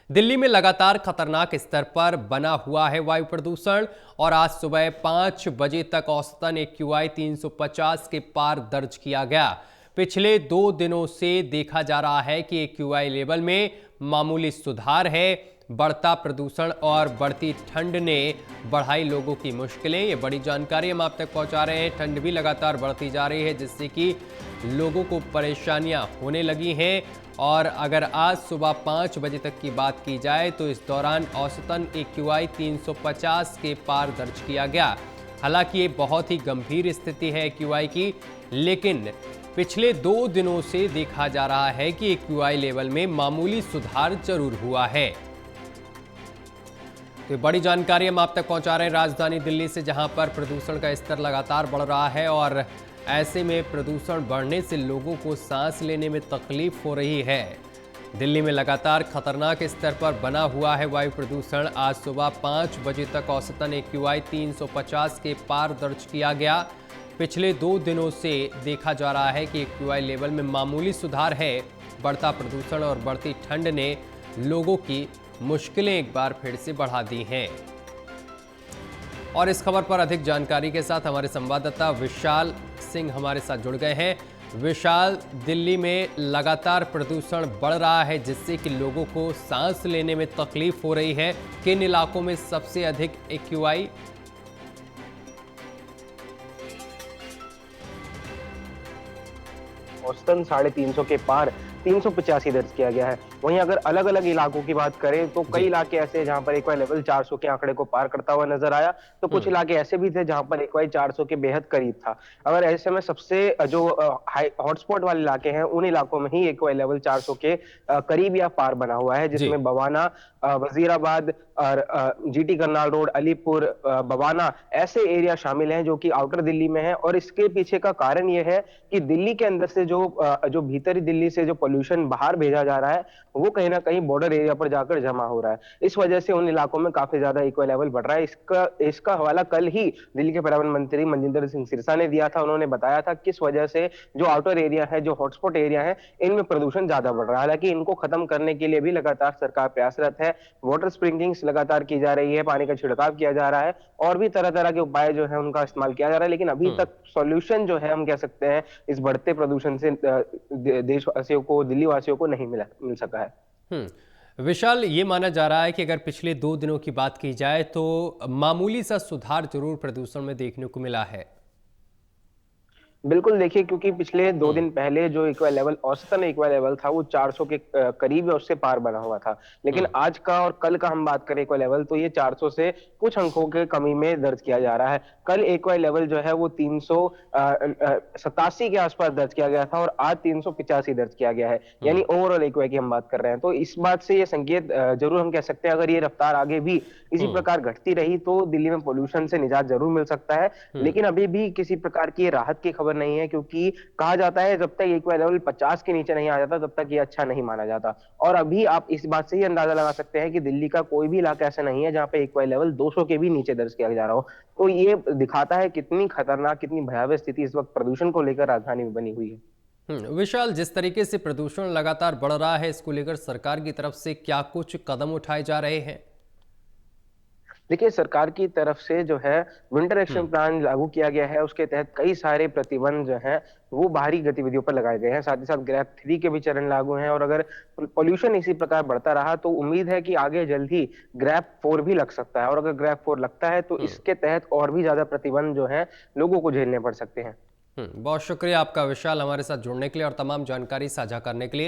दिल्ली में लगातार खतरनाक स्तर पर बना हुआ है वायु प्रदूषण और आज सुबह 5 बजे तक औसतन AQI 350 के पार दर्ज किया गया। पिछले 2 दिनों से देखा जा रहा है कि AQI लेवल में मामूली सुधार है। बढ़ता प्रदूषण और बढ़ती ठंड ने बढ़ाई लोगों की मुश्किलें। ये बड़ी जानकारी हम आप तक पहुंचा रहे हैं। ठंड भी लगातार बढ़ती जा रही है जिससे कि लोगों को परेशानियां होने लगी हैं। और अगर आज सुबह 5 बजे तक की बात की जाए तो इस दौरान औसतन AQI 350 के पार दर्ज किया गया। हालांकि ये बहुत ही गंभीर स्थिति है AQI की, लेकिन पिछले 2 दिनों से देखा जा रहा है कि AQI लेवल में मामूली सुधार जरूर हुआ है। तो बड़ी जानकारी हम आप तक पहुंचा रहे हैं राजधानी दिल्ली से, जहां पर प्रदूषण का स्तर लगातार बढ़ रहा है और ऐसे में प्रदूषण बढ़ने से लोगों को सांस लेने में तकलीफ हो रही है। दिल्ली में लगातार खतरनाक स्तर पर बना हुआ है वायु प्रदूषण। आज सुबह 5 बजे तक औसतन AQI 350 के पार दर्ज किया गया। पिछले 2 दिनों से देखा जा रहा है कि AQI लेवल में मामूली सुधार है। बढ़ता प्रदूषण और बढ़ती ठंड ने लोगों की मुश्किलें एक बार फिर से बढ़ा दी हैं। और इस खबर पर अधिक जानकारी के साथ हमारे संवाददाता विशाल सिंह हमारे साथ जुड़ गए हैं। विशाल, दिल्ली में लगातार प्रदूषण बढ़ रहा है जिससे कि लोगों को सांस लेने में तकलीफ हो रही है। किन इलाकों में सबसे अधिक AQI? औसतन 350 के पार 385 दर्ज किया गया है। वहीं अगर अलग अलग इलाकों की बात करें तो कई जी। इलाके ऐसे हैं जहां पर एक्वाई लेवल 400 के आंकड़े को पार करता हुआ नजर आया, तो कुछ इलाके ऐसे भी थे जहां पर एक्वाई 400 के बेहद करीब था। अगर ऐसे में सबसे जो हाई हॉटस्पॉट वाले इलाके हैं उन इलाकों में ही एक्वाई लेवल 400 के करीब या पार बना हुआ है, जी। जिसमें बवाना, वजीराबाद और GT करनाल रोड, अलीपुर, बवाना ऐसे एरिया शामिल हैं जो कि आउटर दिल्ली में है। और इसके पीछे का कारण यह है कि दिल्ली के अंदर से जो भीतरी दिल्ली से जो पोल्यूशन बाहर भेजा जा रहा है वो कहीं ना कहीं बॉर्डर एरिया पर जाकर जमा हो रहा है। इस वजह से उन इलाकों में काफी ज्यादा एक्वा लेवल बढ़ रहा है। इसका हवाला कल ही दिल्ली के पर्यावरण मंत्री मनजिंदर सिंह सिरसा ने दिया था। उन्होंने बताया था किस वजह से जो आउटर एरिया है, जो हॉटस्पॉट एरिया है, इनमें प्रदूषण ज्यादा बढ़ रहा है। हालांकि इनको खत्म करने के लिए भी लगातार सरकार प्रयासरत है। वाटर स्प्रिंकलिंग्स लगातार की जा रही है, पानी का छिड़काव किया जा रहा है और भी तरह तरह के उपाय जो है उनका इस्तेमाल किया जा रहा है। लेकिन अभी तक सॉल्यूशन जो है हम कह सकते हैं इस बढ़ते प्रदूषण से देशवासियों को, दिल्ली वासियों को नहीं मिल सका है। विशाल, ये माना जा रहा है कि अगर पिछले 2 दिनों की बात की जाए तो मामूली सा सुधार जरूर प्रदूषण में देखने को मिला है। बिल्कुल, देखिए, क्योंकि पिछले 2 दिन पहले जो एक्वा लेवल, औसतन एक्वा लेवल था वो 400 के करीब या उससे पार बना हुआ था। लेकिन आज का और कल का हम बात करें एक्वा लेवल, तो ये 400 से कुछ अंकों के कमी में दर्ज किया जा रहा है। कल एक्वा लेवल जो है वो 387 के आसपास दर्ज किया गया था और आज 385 दर्ज किया गया है। यानी ओवरऑल एक्वा की हम बात कर रहे हैं। तो इस बात से ये संकेत जरूर हम कह सकते हैं, अगर ये रफ्तार आगे भी इसी प्रकार घटती रही तो दिल्ली में पोल्यूशन से निजात जरूर मिल सकता है। लेकिन अभी भी किसी प्रकार की राहत की खबर नहीं है, क्योंकि कहा जाता है जब तक एक्वा लेवल 50 के नीचे नहीं आ जाता तब तक ये अच्छा नहीं माना जाता। और अभी आप इस बात से ही अंदाजा लगा सकते हैं कि दिल्ली का कोई भी इलाका ऐसा नहीं है जहां पे एक्वा लेवल 200 के भी नीचे दर्ज किया जा रहा हो। तो ये दिखाता है कितनी खतरनाक, कितनी भयावह स्थिति इस वक्त प्रदूषण को लेकर राजधानी में बनी हुई है। विशाल, जिस तरीके से प्रदूषण लगातार बढ़ रहा है, इसको लेकर सरकार की तरफ से क्या कुछ कदम उठाए जा रहे हैं? देखिए, सरकार की तरफ से जो है विंटर एक्शन प्लान लागू किया गया है। उसके तहत कई सारे प्रतिबंध जो हैं वो बाहरी गतिविधियों पर लगाए गए हैं। साथ ही साथ ग्रैप 3 के भी चरण लागू हैं। और अगर पॉल्यूशन इसी प्रकार बढ़ता रहा तो उम्मीद है कि आगे जल्द ही ग्रैप 4 भी लग सकता है। और अगर ग्रैप 4 लगता है तो इसके तहत और भी ज्यादा प्रतिबंध जो है लोगों को झेलने पड़ सकते हैं। बहुत शुक्रिया आपका विशाल, हमारे साथ जुड़ने के लिए और तमाम जानकारी साझा करने के लिए।